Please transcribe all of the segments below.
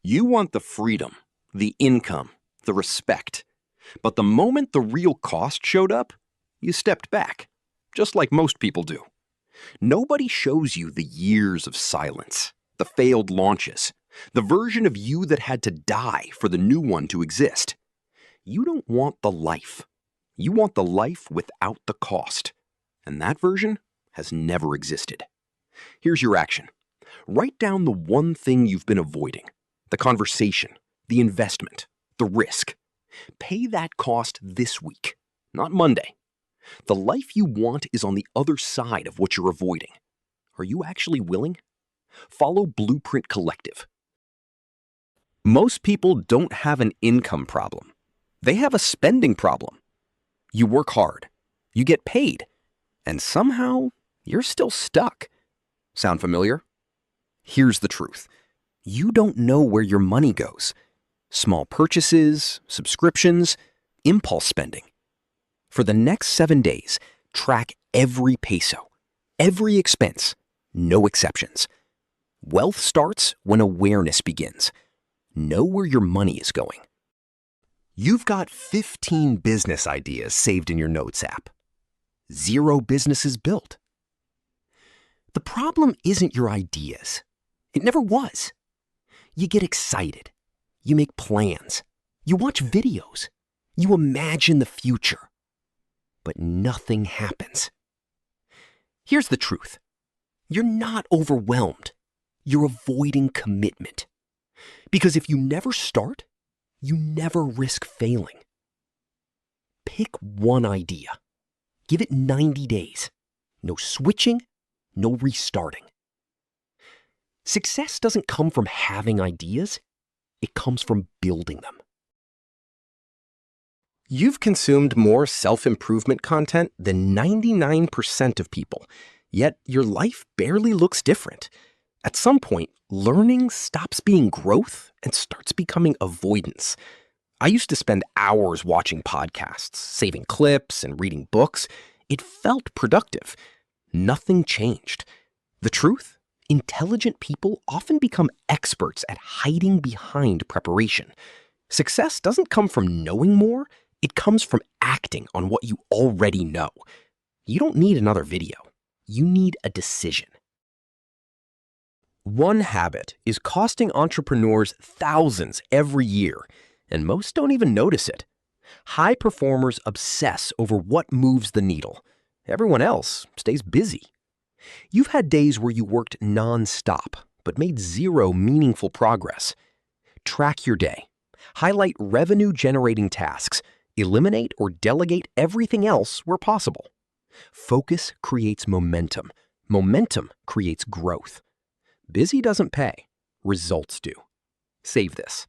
You want the freedom, the income, the respect. But the moment the real cost showed up, you stepped back, just like most people do. Nobody shows you the years of silence, the failed launches, the version of you that had to die for the new one to exist. You don't want the life. You want the life without the cost. And that version has never existed. Here's your action. Write down the one thing you've been avoiding, the conversation, the investment, the risk. Pay that cost this week, not Monday. The life you want is on the other side of what you're avoiding. Are you actually willing? Follow Blueprint Collective. Most people don't have an income problem. They have a spending problem. You work hard, you get paid, and somehow you're still stuck. Sound familiar? Here's the truth. You don't know where your money goes. Small purchases, subscriptions, impulse spending. For the next 7 days, track every peso, every expense, no exceptions. Wealth starts when awareness begins. Know where your money is going. You've got 15 business ideas saved in your Notes app. 0 businesses built. The problem isn't your ideas. It never was. You get excited. You make plans. You watch videos. You imagine the future. But nothing happens. Here's the truth. You're not overwhelmed. You're avoiding commitment. Because if you never start, you never risk failing. Pick one idea. Give it 90 days. No switching, no restarting. Success doesn't come from having ideas. It comes from building them. You've consumed more self-improvement content than 99% of people, yet your life barely looks different. At some point, learning stops being growth and starts becoming avoidance. I used to spend hours watching podcasts, saving clips, and reading books. It felt productive. Nothing changed. The truth? Intelligent people often become experts at hiding behind preparation. Success doesn't come from knowing more. It comes from acting on what you already know. You don't need another video. You need a decision. One habit is costing entrepreneurs thousands every year, and most don't even notice it. High performers obsess over what moves the needle. Everyone else stays busy. You've had days where you worked non-stop, but made 0 meaningful progress. Track your day. Highlight revenue-generating tasks. Eliminate or delegate everything else where possible. Focus creates momentum. Momentum creates growth. Busy doesn't pay. Results do. Save this.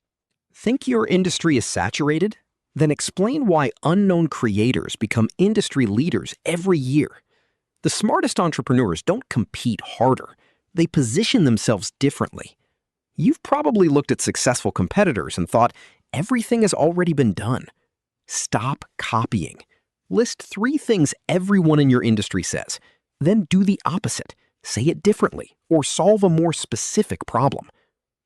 Think your industry is saturated? Then explain why unknown creators become industry leaders every year. The smartest entrepreneurs don't compete harder. They position themselves differently. You've probably looked at successful competitors and thought everything has already been done. Stop copying. List 3 things everyone in your industry says. Then do the opposite. Say it differently or solve a more specific problem.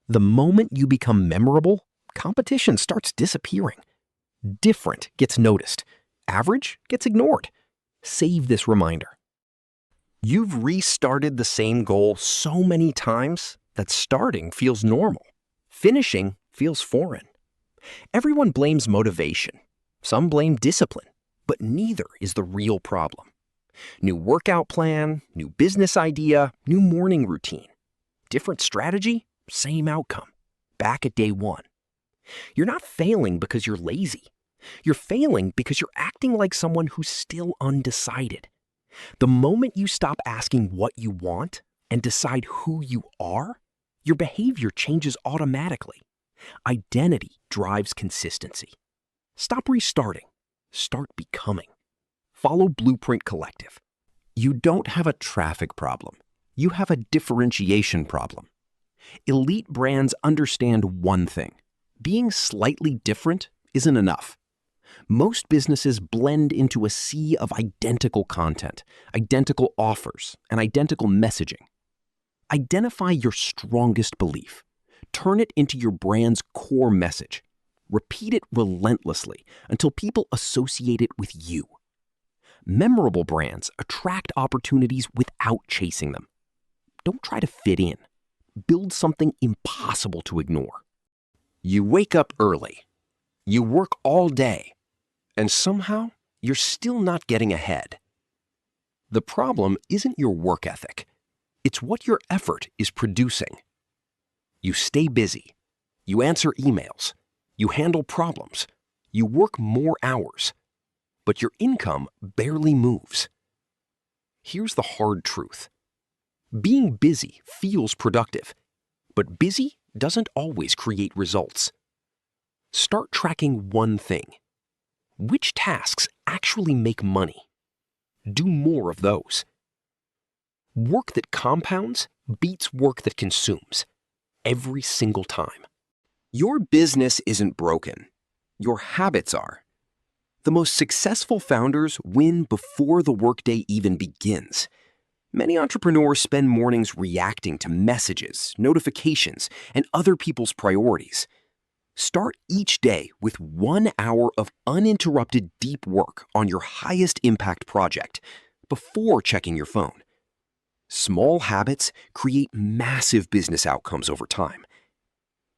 The moment you become memorable, competition starts disappearing. Different gets noticed. Average gets ignored. Save this reminder. You've restarted the same goal so many times that starting feels normal. Finishing feels foreign. Everyone blames motivation. Some blame discipline, but neither is the real problem. New workout plan, new business idea, new morning routine. Different strategy, same outcome. Back at day 1. You're not failing because you're lazy. You're failing because you're acting like someone who's still undecided. The moment you stop asking what you want and decide who you are, your behavior changes automatically. Identity drives consistency. Stop restarting. Start becoming. Follow Blueprint Collective. You don't have a traffic problem. You have a differentiation problem. Elite brands understand one thing. Being slightly different isn't enough. Most businesses blend into a sea of identical content, identical offers, and identical messaging. Identify your strongest belief. Turn it into your brand's core message. Repeat it relentlessly until people associate it with you. Memorable brands attract opportunities without chasing them. Don't try to fit in. Build something impossible to ignore. You wake up early. You work all day. And somehow, you're still not getting ahead. The problem isn't your work ethic. It's what your effort is producing. You stay busy. You answer emails. You handle problems. You work more hours. But your income barely moves. Here's the hard truth. Being busy feels productive, but busy doesn't always create results. Start tracking one thing. Which tasks actually make money? Do more of those. Work that compounds beats work that consumes, every single time. Your business isn't broken. Your habits are. The most successful founders win before the workday even begins. Many entrepreneurs spend mornings reacting to messages, notifications, and other people's priorities. Start each day with 1 hour of uninterrupted deep work on your highest impact project before checking your phone. Small habits create massive business outcomes over time.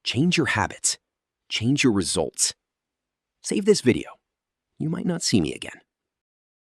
Change your habits. Change your results. Save this video. You might not see me again.